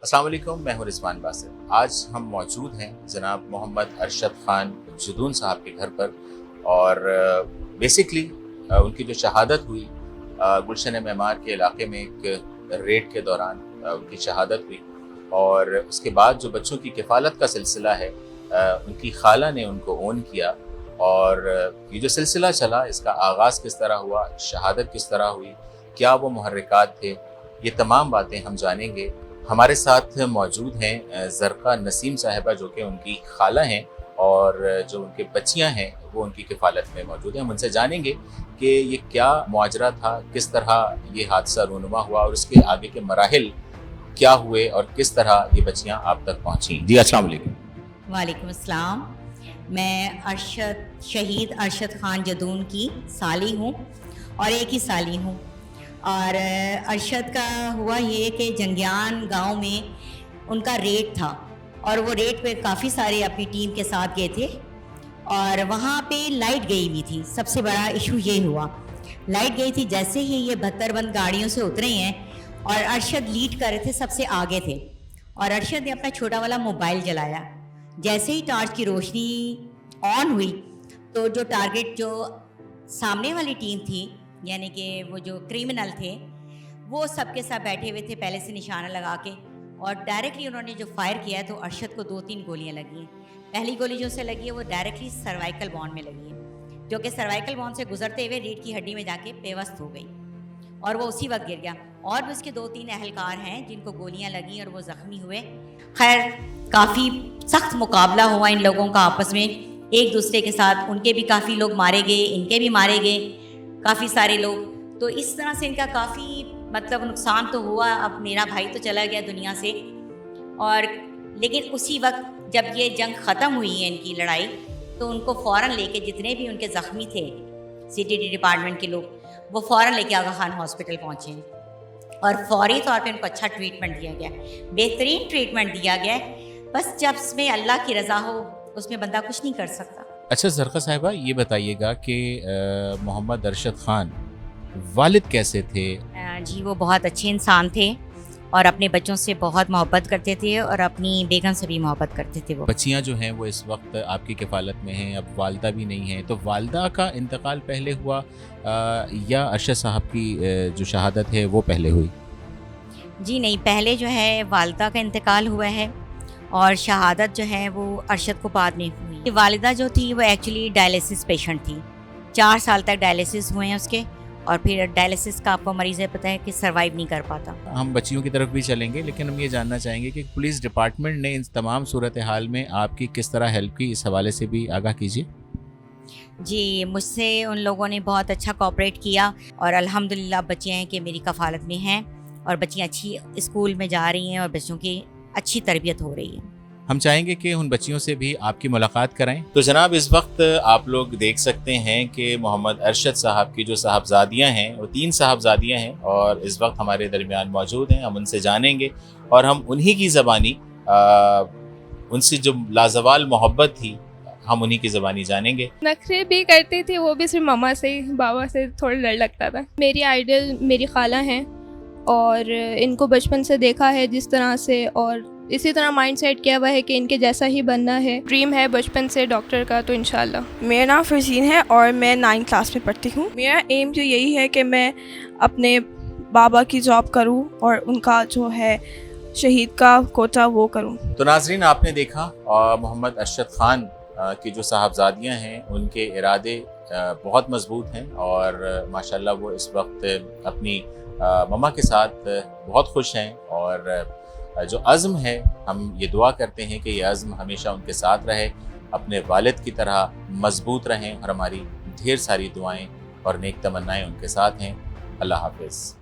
अस्सलाम वालेकुम, मैं हूं रिजवान बासित। आज हम मौजूद हैं जनाब मोहम्मद अरशद ख़ान जदून साहब के घर पर और बेसिकली उनकी जो शहादत हुई गुलशन मेमार के इलाके में एक रेड के दौरान उनकी शहादत हुई और उसके बाद जो बच्चों की किफ़ालत का सिलसिला है उनकी खाला ने उनको ओन किया और ये जो सिलसिला चला, इसका आगाज़ किस तरह हुआ, शहादत किस तरह हुई, क्या वो मुहर्रिकात थे, ये तमाम बातें हम जानेंगे। हमारे साथ मौजूद हैं ज़रक़ा नसीम साहिबा, जो कि उनकी खाला हैं और जो उनके बच्चियां हैं वो उनकी किफ़ालत में मौजूद हैं। हम उनसे जानेंगे कि ये क्या मुआजरा था, किस तरह ये हादसा रूनुमा हुआ और उसके आगे के मराहिल क्या हुए और किस तरह ये बच्चियां आप तक पहुँची। जी अस्सलाम वालेकुम। वालेकुम अस्सलाम। मैं शहीद अरशद ख़ान जदून की साली हूँ और एक ही साली हूँ। और अरशद का हुआ ये कि जंगियान गांव में उनका रेड था और वो रेड पे काफ़ी सारे अपनी टीम के साथ गए थे और वहाँ पे लाइट गई हुई थी। सबसे बड़ा इशू ये हुआ, लाइट गई थी। जैसे ही ये बख्तरबंद गाड़ियों से उतरे हैं और अरशद लीड कर रहे थे, सबसे आगे थे और अरशद ने अपना छोटा वाला मोबाइल जलाया। जैसे ही टॉर्च की रोशनी ऑन हुई तो जो टारगेट, जो सामने वाली टीम थी, यानी कि वो जो क्रिमिनल थे, वो सबके साथ बैठे हुए थे पहले से निशाना लगा के और डायरेक्टली उन्होंने जो फायर किया तो अरशद को 2-3 गोलियां लगी हैं। पहली गोली जो से लगी है वो डायरेक्टली सर्वाइकल बोन में लगी है, जो कि सर्वाइकल बोन से गुजरते हुए रीढ़ की हड्डी में जाके बेवस्त हो गई और वो उसी वक्त गिर गया। और भी उसके 2-3 अहलकार हैं जिनको गोलियां लगी और वो ज़ख्मी हुए। खैर, काफ़ी सख्त मुकाबला हुआ इन लोगों का आपस में, एक दूसरे के साथ। उनके भी काफ़ी लोग मारे गए, इनके भी मारे गए काफ़ी सारे लोग। तो इस तरह से इनका काफ़ी नुकसान तो हुआ। अब मेरा भाई तो चला गया दुनिया से और लेकिन उसी वक्त जब ये जंग ख़त्म हुई है, इनकी लड़ाई, तो उनको फ़ौरन लेके, जितने भी उनके ज़ख्मी थे CTD डिपार्टमेंट के लोग, वो फ़ौरन लेके आगा खान हॉस्पिटल पहुँचे और फौरी तौर पे उनको अच्छा ट्रीटमेंट दिया गया, बेहतरीन ट्रीटमेंट दिया गया। बस जब उसमें अल्लाह की रज़ा हो, उसमें बंदा कुछ नहीं कर सकता। अच्छा ज़रक़ा साहिबा, ये बताइएगा कि मोहम्मद अरशद ख़ान वालिद कैसे थे? जी, वो बहुत अच्छे इंसान थे और अपने बच्चों से बहुत मोहब्बत करते थे और अपनी बेगम से भी मोहब्बत करते थे। वो बच्चियां जो हैं वो इस वक्त आपकी किफ़ालत में हैं, अब वालदा भी नहीं है, तो वालदा का इंतकाल पहले हुआ या अरशद साहब की जो शहादत है वो पहले हुई? जी नहीं, पहले जो है वालदा का इंतकाल हुआ है और शहादत जो है वो अरशद को बाद में हुई। वालिदा जो थी वो एक्चुअली डायलिसिस पेशेंट थी, 4 साल तक डायलिसिस हुए हैं उसके और फिर डायलिसिस का आपको मरीज़ पता है कि सर्वाइव नहीं कर पाता। हम बच्चियों की तरफ भी चलेंगे, लेकिन हम ये जानना चाहेंगे कि पुलिस डिपार्टमेंट ने इन तमाम सूरत हाल में आपकी किस तरह हेल्प की, इस हवाले से भी आगाह कीजिए। जी, मुझसे उन लोगों ने बहुत अच्छा कोऑपरेट किया और अल्हम्दुलिल्लाह बच्चियाँ हैं कि मेरी कफ़ालत में हैं और बच्चियाँ अच्छी स्कूल में जा रही हैं और बच्चों की अच्छी तरबियत हो रही है। हम चाहेंगे कि उन बच्चियों से भी आपकी मुलाकात कराएं। तो जनाब, इस वक्त आप लोग देख सकते हैं कि मोहम्मद अरशद साहब की जो साहबजादियाँ हैं वो 3 साहबजादियाँ हैं और इस वक्त हमारे दरमियान मौजूद हैं। हम उनसे जानेंगे और हम उन्हीं की ज़बानी, उनसे जो लाजवाल मोहब्बत थी, हम उन्हीं की ज़बानी जानेंगे। नखरे भी करते थे, वो भी सिर्फ मम्मा से, बाबा से थोड़ा डर लगता था। मेरी आइडल मेरी खाला हैं और इनको बचपन से देखा है जिस तरह से, और इसी तरह माइंड सेट किया हुआ है कि इनके जैसा ही बनना है। ड्रीम है बचपन से डॉक्टर का, तो इंशाल्लाह। मेरा नाम फरजीन है और मैं 9th क्लास में पढ़ती हूँ। मेरा एम जो यही है कि मैं अपने बाबा की जॉब करूँ और उनका जो है शहीद का कोटा वो करूँ। तो नाजरीन, आपने देखा मोहम्मद अरशद ख़ान की जो साहबजादियाँ हैं उनके इरादे बहुत मजबूत हैं और माशाल्लाह वो इस वक्त अपनी मम्मा के साथ बहुत खुश हैं और जो अज़्म है, हम ये दुआ करते हैं कि ये अज़्म हमेशा उनके साथ रहे, अपने वालिद की तरह मजबूत रहें और हमारी ढेर सारी दुआएं और नेक तमन्नाएं उनके साथ हैं। अल्लाह हाफ़िज़।